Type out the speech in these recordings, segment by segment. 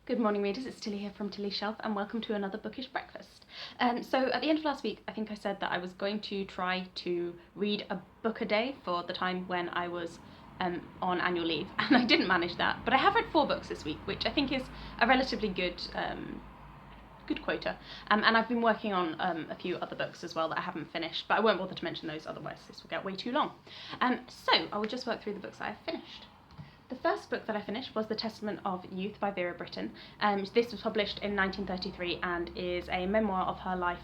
Good morning readers, it's Tilly here from Tilly's Shelf and welcome to another bookish breakfast. So at the end of last week I think I said that I was going to try to read a book a day for the time when I was on annual leave, and I didn't manage that, but I have read 4 books this week, which I think is a relatively good quota, and I've been working on a few other books as well that I haven't finished, but I won't bother to mention those, otherwise this will get way too long. So I will just work through the books that I've finished. The first book that I finished was The Testament of Youth by Vera Brittain. This was published in 1933 and is a memoir of her life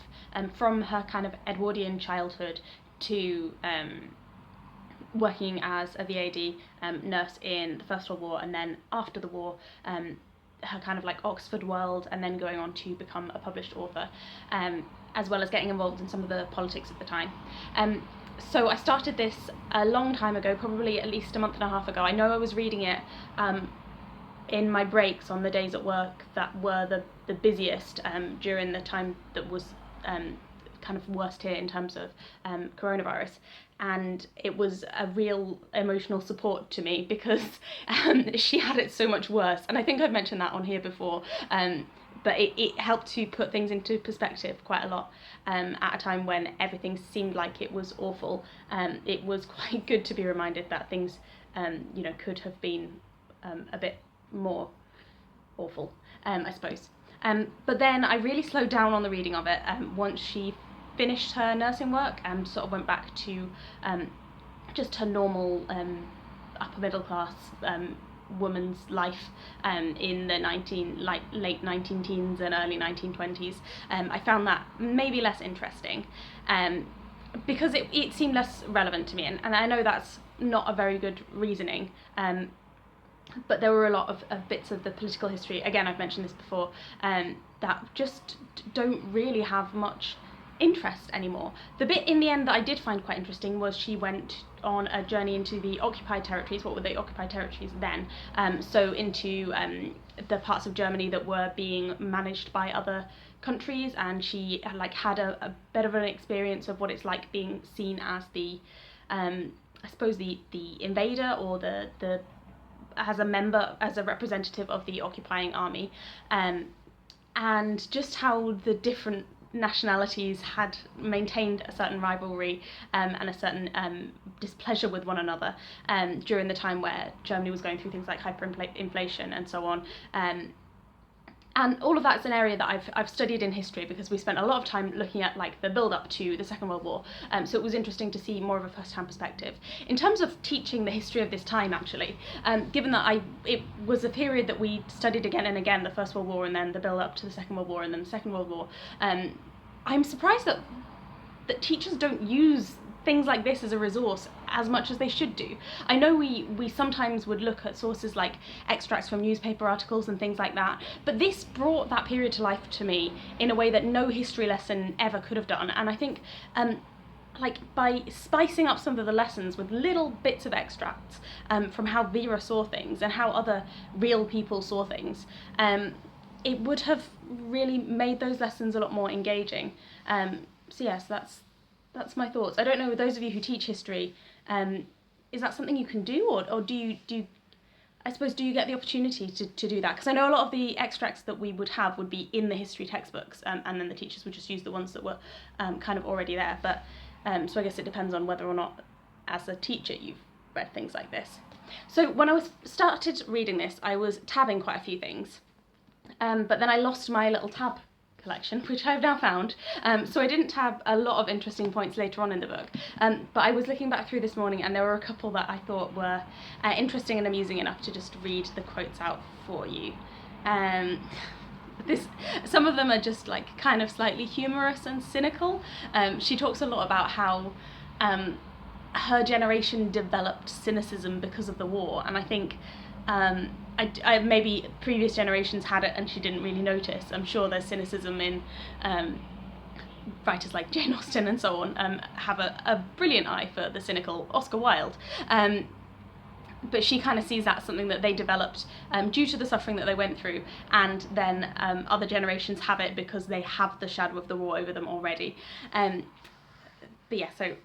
from her kind of Edwardian childhood to working as a VAD nurse in the First World War, and then after the war her kind of like Oxford world, and then going on to become a published author, as well as getting involved in some of the politics of the time. So I started this a long time ago, probably at least a month and a half ago. I know I was reading it in my breaks on the days at work that were the busiest during the time that was kind of worst here in terms of coronavirus, and it was a real emotional support to me because she had it so much worse, and I think I've mentioned that on here before, but it helped to put things into perspective quite a lot at a time when everything seemed like it was awful. It was quite good to be reminded that things could have been a bit more awful, I suppose. But then I really slowed down on the reading of it once she finished her nursing work and sort of went back to just her normal upper middle class woman's life in the late 19 teens and early 1920s. I found that maybe less interesting because it seemed less relevant to me, and I know that's not a very good reasoning, but there were a lot of bits of the political history, again I've mentioned this before, that just don't really have much interest anymore. The bit in the end that I did find quite interesting was she went on a journey into the occupied territories. What were the occupied territories then? So into the parts of Germany that were being managed by other countries, and she had a bit of an experience of what it's like being seen as the I suppose the invader, or the as a representative of the occupying army, and just how the different nationalities had maintained a certain rivalry and a certain displeasure with one another during the time where Germany was going through things like hyperinflation and so on. And all of that's an area that I've studied in history because we spent a lot of time looking at the build-up to the Second World War, so it was interesting to see more of a first-hand perspective. In terms of teaching the history of this time, actually, given that it was a period that we studied again and again, the First World War and then the build-up to the Second World War and then the Second World War, I'm surprised that teachers don't use things like this as a resource as much as they should do. I know we sometimes would look at sources like extracts from newspaper articles and things like that, but this brought that period to life to me in a way that no history lesson ever could have done. And I think by spicing up some of the lessons with little bits of extracts from how Vera saw things and how other real people saw things, it would have really made those lessons a lot more engaging. So yes, that's my thoughts. I don't know, those of you who teach history, is that something you can do, or do you I suppose, do you get the opportunity to do that? Because I know a lot of the extracts that we would have would be in the history textbooks, and then the teachers would just use the ones that were kind of already there. But so I guess it depends on whether or not, as a teacher, you've read things like this. So when I started reading this, I was tabbing quite a few things, but then I lost my little tab collection, which I've now found, so I didn't tab a lot of interesting points later on in the book, but I was looking back through this morning and there were a couple that I thought were interesting and amusing enough to just read the quotes out for you. Some of them are just kind of slightly humorous and cynical. She talks a lot about how her generation developed cynicism because of the war, and I think I maybe previous generations had it and she didn't really notice. I'm sure there's cynicism in writers like Jane Austen and so on, have a brilliant eye for the cynical, Oscar Wilde, but she kind of sees that something that they developed due to the suffering that they went through, and then other generations have it because they have the shadow of the war over them already. But yeah, so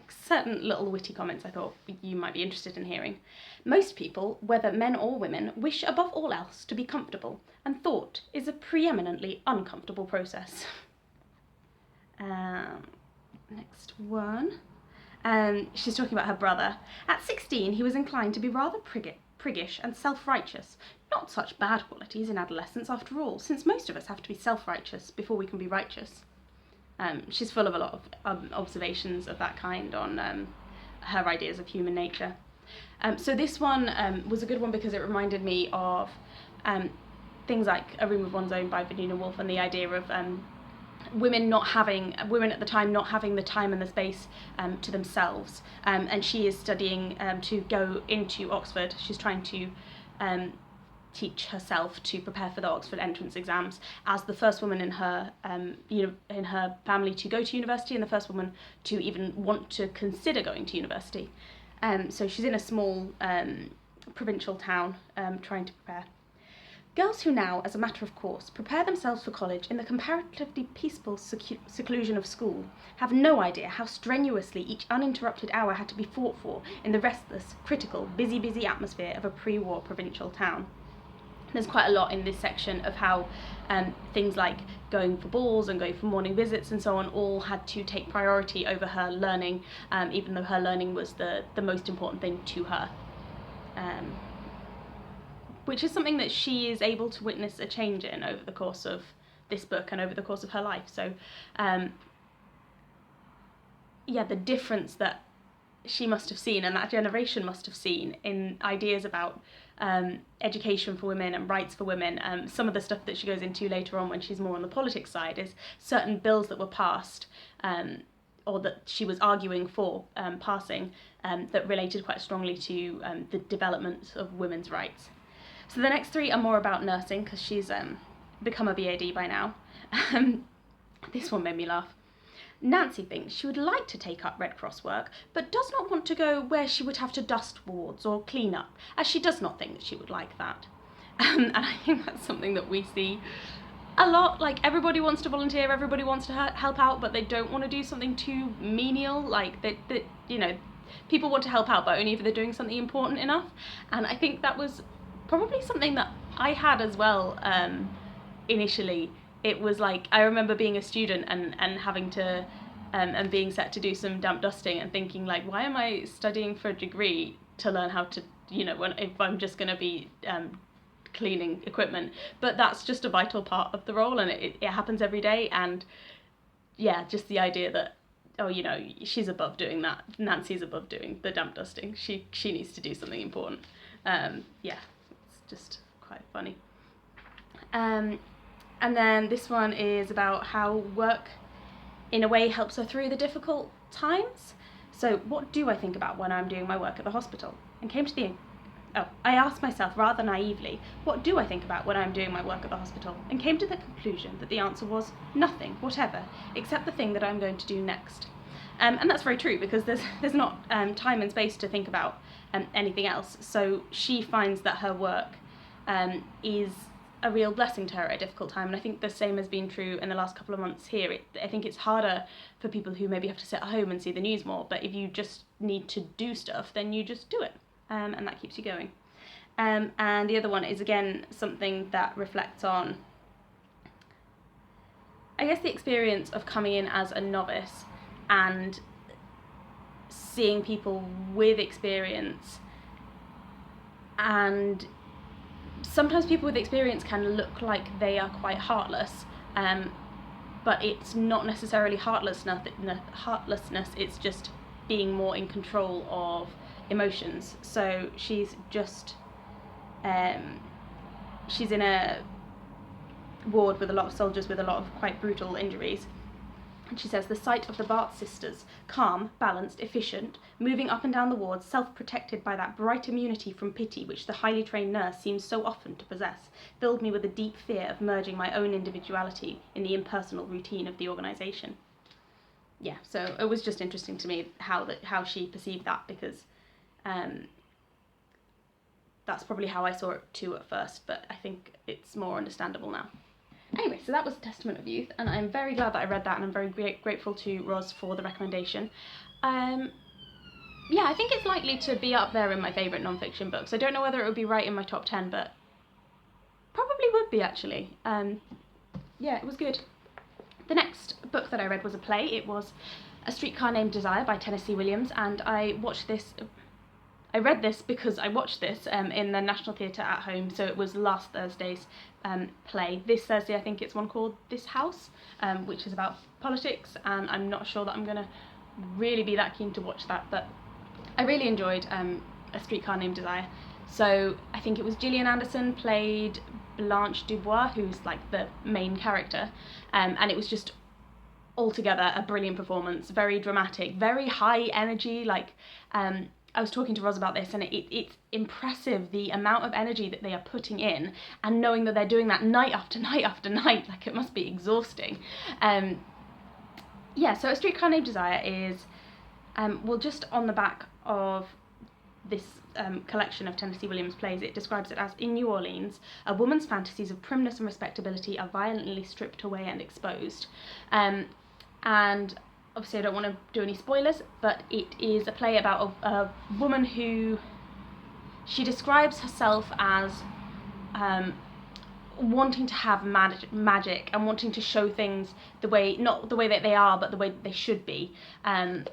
certain little witty comments I thought you might be interested in hearing. Most people, whether men or women, wish above all else to be comfortable, and thought is a preeminently uncomfortable process. Next one. She's talking about her brother. At 16, he was inclined to be rather priggish and self-righteous. Not such bad qualities in adolescence after all, since most of us have to be self-righteous before we can be righteous. She's full of a lot of observations of that kind on her ideas of human nature. So this one was a good one because it reminded me of things like A Room of One's Own by Virginia Woolf, and the idea of women at the time not having the time and the space to themselves. And she is studying to go into Oxford. She's trying to teach herself to prepare for the Oxford entrance exams as the first woman in her in her family to go to university, and the first woman to even want to consider going to university. So she's in a small provincial town trying to prepare. Girls who now, as a matter of course, prepare themselves for college in the comparatively peaceful seclusion of school, have no idea how strenuously each uninterrupted hour had to be fought for in the restless, critical, busy atmosphere of a pre-war provincial town. There's quite a lot in this section of how things like going for balls and going for morning visits and so on all had to take priority over her learning, even though her learning was the most important thing to her. Which is something that she is able to witness a change in over the course of this book and over the course of her life. So, the difference that she must have seen and that generation must have seen in ideas about education for women and rights for women. Some of the stuff that she goes into later on when she's more on the politics side is certain bills that were passed or that she was arguing for passing that related quite strongly to the development of women's rights. So the next three are more about nursing, because she's become a BAD by now. This one made me laugh. Nancy thinks she would like to take up Red Cross work, but does not want to go where she would have to dust wards or clean up, as she does not think that she would like that. And I think that's something that we see a lot. Like, everybody wants to volunteer, everybody wants to help out, but they don't want to do something too menial. Like, people want to help out, but only if they're doing something important enough. And I think that was probably something that I had as well initially. It was like, I remember being a student and having to, and being set to do some damp dusting and thinking like, why am I studying for a degree to learn how to, if I'm just going to be cleaning equipment? But that's just a vital part of the role, and it happens every day. And yeah, just the idea that, she's above doing that. Nancy's above doing the damp dusting. She needs to do something important. It's just quite funny. And then this one is about how work, in a way, helps her through the difficult times. So, what do I think about when I'm doing my work at the hospital? I asked myself rather naively, what do I think about when I'm doing my work at the hospital? And came to the conclusion that the answer was nothing, whatever, except the thing that I'm going to do next. And that's very true, because there's not time and space to think about anything else. So she finds that her work is a real blessing to her at a difficult time, and I think the same has been true in the last couple of months here. I think it's harder for people who maybe have to sit at home and see the news more, but if you just need to do stuff, then you just do it, and that keeps you going. And the other one is, again, something that reflects on, I guess, the experience of coming in as a novice and seeing people with experience, and sometimes people with experience can look like they are quite heartless, but it's not necessarily heartlessness, it's just being more in control of emotions. So she's just, she's in a ward with a lot of soldiers with a lot of quite brutal injuries. And she says, the sight of the Bart sisters, calm, balanced, efficient, moving up and down the wards, self-protected by that bright immunity from pity which the highly trained nurse seems so often to possess, filled me with a deep fear of merging my own individuality in the impersonal routine of the organisation. Yeah, so it was just interesting to me how she perceived that, because that's probably how I saw it too at first, but I think it's more understandable now. Anyway, so that was A Testament of Youth, and I'm very glad that I read that, and I'm very grateful to Roz for the recommendation. Yeah, I think it's likely to be up there in my favourite non-fiction books. I don't know whether it would be right in my top 10, but probably would be, actually. Yeah, it was good. The next book that I read was a play. It was A Streetcar Named Desire by Tennessee Williams, and I read this because I watched this in the National Theatre at home, so it was last Thursday's play. This Thursday I think it's one called This House, which is about politics, and I'm not sure that I'm going to really be that keen to watch that, but I really enjoyed A Streetcar Named Desire. So I think it was Gillian Anderson played Blanche Dubois, who's like the main character, and it was just altogether a brilliant performance, very dramatic, very high energy. Like I was talking to Roz about this, and it's impressive the amount of energy that they are putting in, and knowing that they're doing that night after night after night, like it must be exhausting. Yeah, so A Streetcar Named Desire is, well, just on the back of this collection of Tennessee Williams plays, it describes it as, in New Orleans, a woman's fantasies of primness and respectability are violently stripped away and exposed. And obviously I don't want to do any spoilers, but it is a play about a woman who, she describes herself as wanting to have magic and wanting to show things the way, not the way that they are, but the way that they should be. And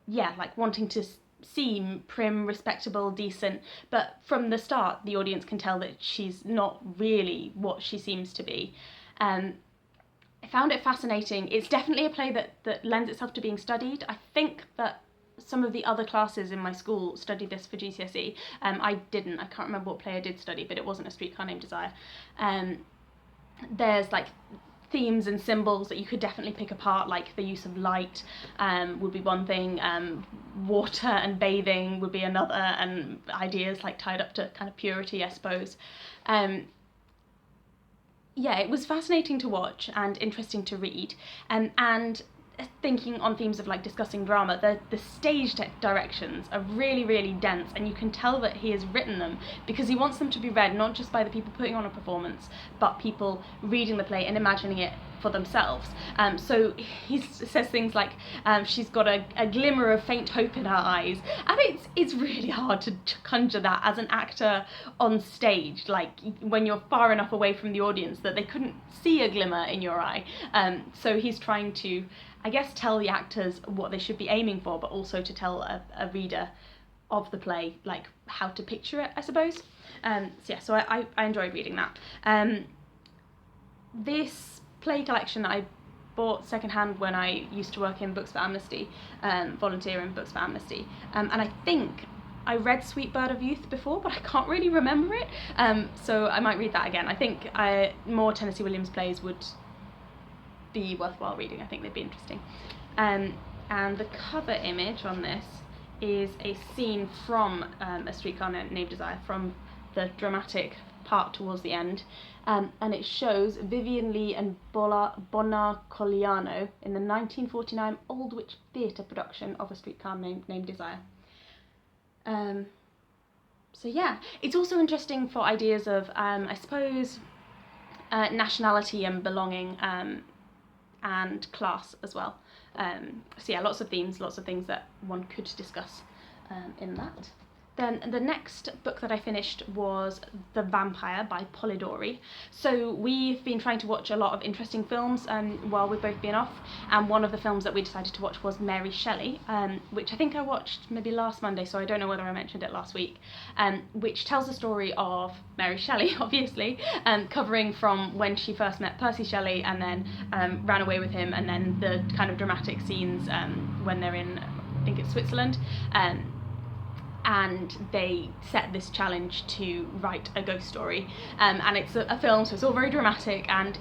yeah, like wanting to seem prim, respectable, decent, but from the start the audience can tell that she's not really what she seems to be. I found it fascinating. It's definitely a play that lends itself to being studied. I think that some of the other classes in my school studied this for GCSE. I didn't. I can't remember what play I did study, but it wasn't A Streetcar Named Desire. There's like themes and symbols that you could definitely pick apart, like the use of light would be one thing, water and bathing would be another, and ideas like tied up to kind of purity, I suppose. Yeah, it was fascinating to watch and interesting to read, and thinking on themes of like discussing drama, the stage directions are really, really dense, and you can tell that he has written them because he wants them to be read not just by the people putting on a performance, but people reading the play and imagining it for themselves. So he says things like she's got a glimmer of faint hope in her eyes, and it's really hard to conjure that as an actor on stage, like when you're far enough away from the audience that they couldn't see a glimmer in your eye. So he's trying to, I guess, tell the actors what they should be aiming for, but also to tell a reader of the play like how to picture it, I suppose. So yeah, so I enjoyed reading that. This play collection I bought secondhand when I used to work in Books for Amnesty, volunteer in Books for Amnesty, and I think I read Sweet Bird of Youth before, but I can't really remember it, so I might read that again. I think more Tennessee Williams plays would be worthwhile reading. I think they'd be interesting. And the cover image on this is a scene from A Streetcar Named Desire, from the dramatic part towards the end, and it shows Vivian Lee and Bonaccoliano in the 1949 Aldwych Theatre production of A Streetcar Named Desire. So yeah, it's also interesting for ideas of, I suppose, nationality and belonging, and class as well. So yeah, lots of themes, lots of things that one could discuss in that. Then the next book that I finished was The Vampyre by Polidori. So we've been trying to watch a lot of interesting films while we've both been off, and one of the films that we decided to watch was Mary Shelley, which I think I watched maybe last Monday, so I don't know whether I mentioned it last week, which tells the story of Mary Shelley, obviously, covering from when she first met Percy Shelley and then ran away with him, and then the kind of dramatic scenes when they're in, I think it's Switzerland, and they set this challenge to write a ghost story, and it's a film, so it's all very dramatic, and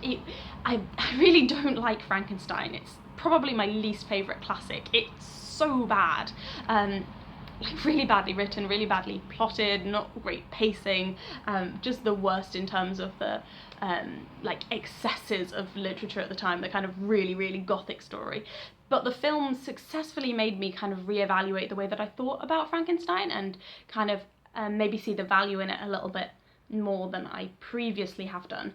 I really don't like Frankenstein. It's probably my least favourite classic. It's so bad, like really badly written, really badly plotted, not great pacing, just the worst in terms of the like excesses of literature at the time, the kind of really, really gothic story. But the film successfully made me kind of reevaluate the way that I thought about Frankenstein, and kind of maybe see the value in it a little bit more than I previously have done.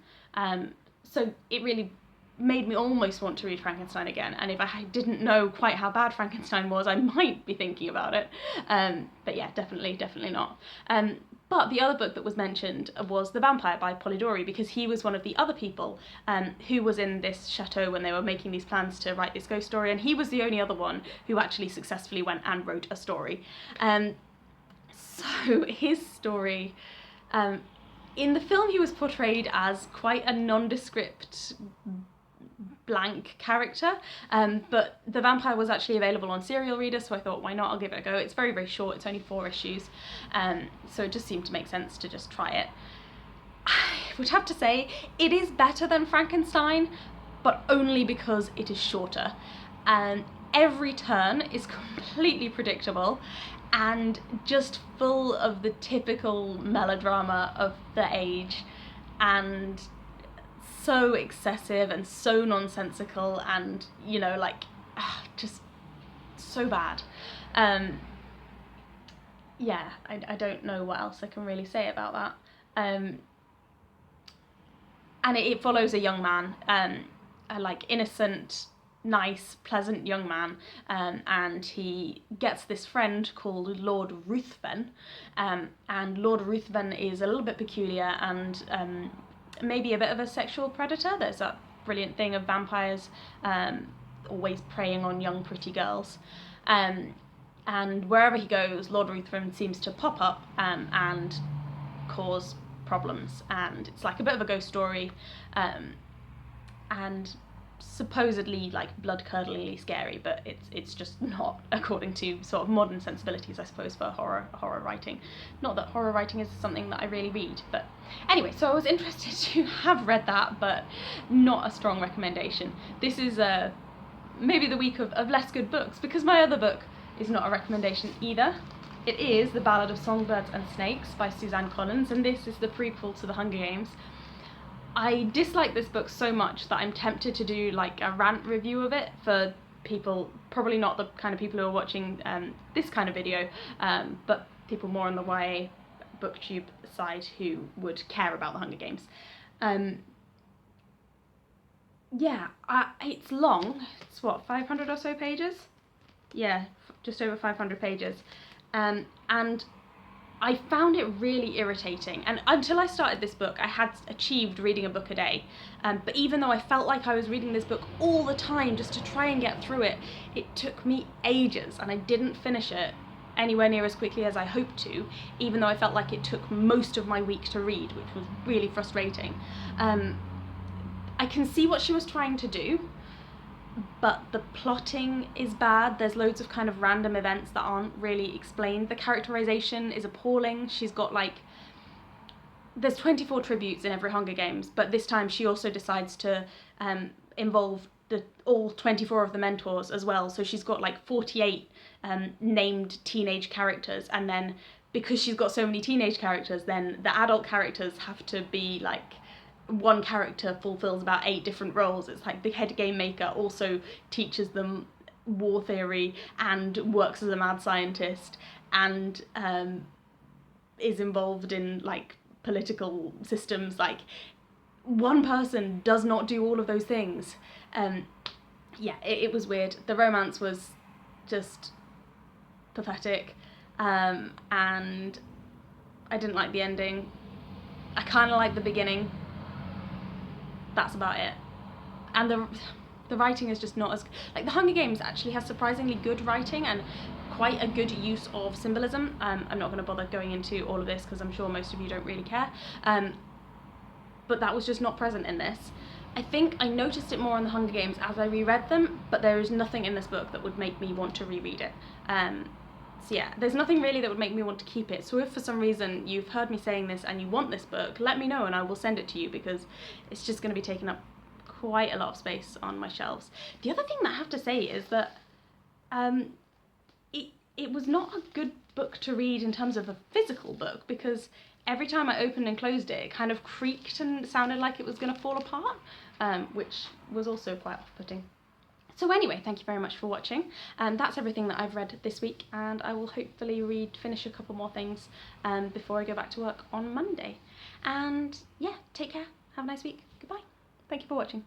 So it really made me almost want to read Frankenstein again, and if I didn't know quite how bad Frankenstein was, I might be thinking about it. But yeah, definitely not. But the other book that was mentioned was The Vampyre by Polidori, because he was one of the other people who was in this chateau when they were making these plans to write this ghost story, and he was the only other one who actually successfully went and wrote a story. So his story, in the film he was portrayed as quite a nondescript, blank character, but The Vampyre was actually available on serial reader, so I thought, why not, I'll give it a go. It's very, very short, it's only 4 issues, so it just seemed to make sense to just try it. I would have to say it is better than Frankenstein, but only because it is shorter. Every turn is completely predictable and just full of the typical melodrama of the age, and so excessive and so nonsensical, and just so bad. Yeah, I don't know what else I can really say about that. And it follows a young man, a innocent, nice, pleasant young man, and he gets this friend called Lord Ruthven, and Lord Ruthven is a little bit peculiar and maybe a bit of a sexual predator. There's that brilliant thing of vampires always preying on young pretty girls, and wherever he goes, Lord Ruthven seems to pop up and cause problems, and it's like a bit of a ghost story, and supposedly blood-curdlingly scary, but it's just not, according to sort of modern sensibilities, I suppose, for horror writing. Not that horror writing is something that I really read, but anyway, so I was interested to have read that, but not a strong recommendation. This is maybe the week of less good books, because my other book is not a recommendation either. It is The Ballad of Songbirds and Snakes by Suzanne Collins, and this is the prequel to The Hunger Games. I dislike this book so much that I'm tempted to do a rant review of it for people, probably not the kind of people who are watching this kind of video, but people more on the YA booktube side who would care about The Hunger Games. Yeah, it's long. It's what, 500 or so pages? Yeah, just over 500 pages. And I found it really irritating, and until I started this book I had achieved reading a book a day, but even though I felt like I was reading this book all the time just to try and get through it, it took me ages, and I didn't finish it anywhere near as quickly as I hoped to, even though I felt like it took most of my week to read, which was really frustrating. I can see what she was trying to do, but the plotting is bad. There's loads of kind of random events that aren't really explained. The characterization is appalling. She's got there's 24 tributes in every Hunger Games, but this time she also decides to involve all 24 of the mentors as well. So she's got 48 named teenage characters, and then because she's got so many teenage characters, then the adult characters have to be one character fulfills about 8 different roles. It's the head game maker also teaches them war theory and works as a mad scientist and is involved in political systems. One person does not do all of those things. Yeah, it was weird. The romance was just pathetic, and I didn't like the ending. I kind of like the beginning. That's about it. And the writing is just not as... The Hunger Games actually has surprisingly good writing and quite a good use of symbolism. I'm not going to bother going into all of this because I'm sure most of you don't really care. But that was just not present in this. I think I noticed it more on the Hunger Games as I reread them, but there is nothing in this book that would make me want to reread it. So yeah, there's nothing really that would make me want to keep it. So if for some reason you've heard me saying this and you want this book, let me know and I will send it to you, because it's just going to be taking up quite a lot of space on my shelves. The other thing that I have to say is that it was not a good book to read in terms of a physical book, because every time I opened and closed it, it kind of creaked and sounded like it was going to fall apart, which was also quite off-putting. So anyway, thank you very much for watching. That's everything that I've read this week, and I will hopefully finish a couple more things before I go back to work on Monday. And yeah, take care, have a nice week, goodbye. Thank you for watching.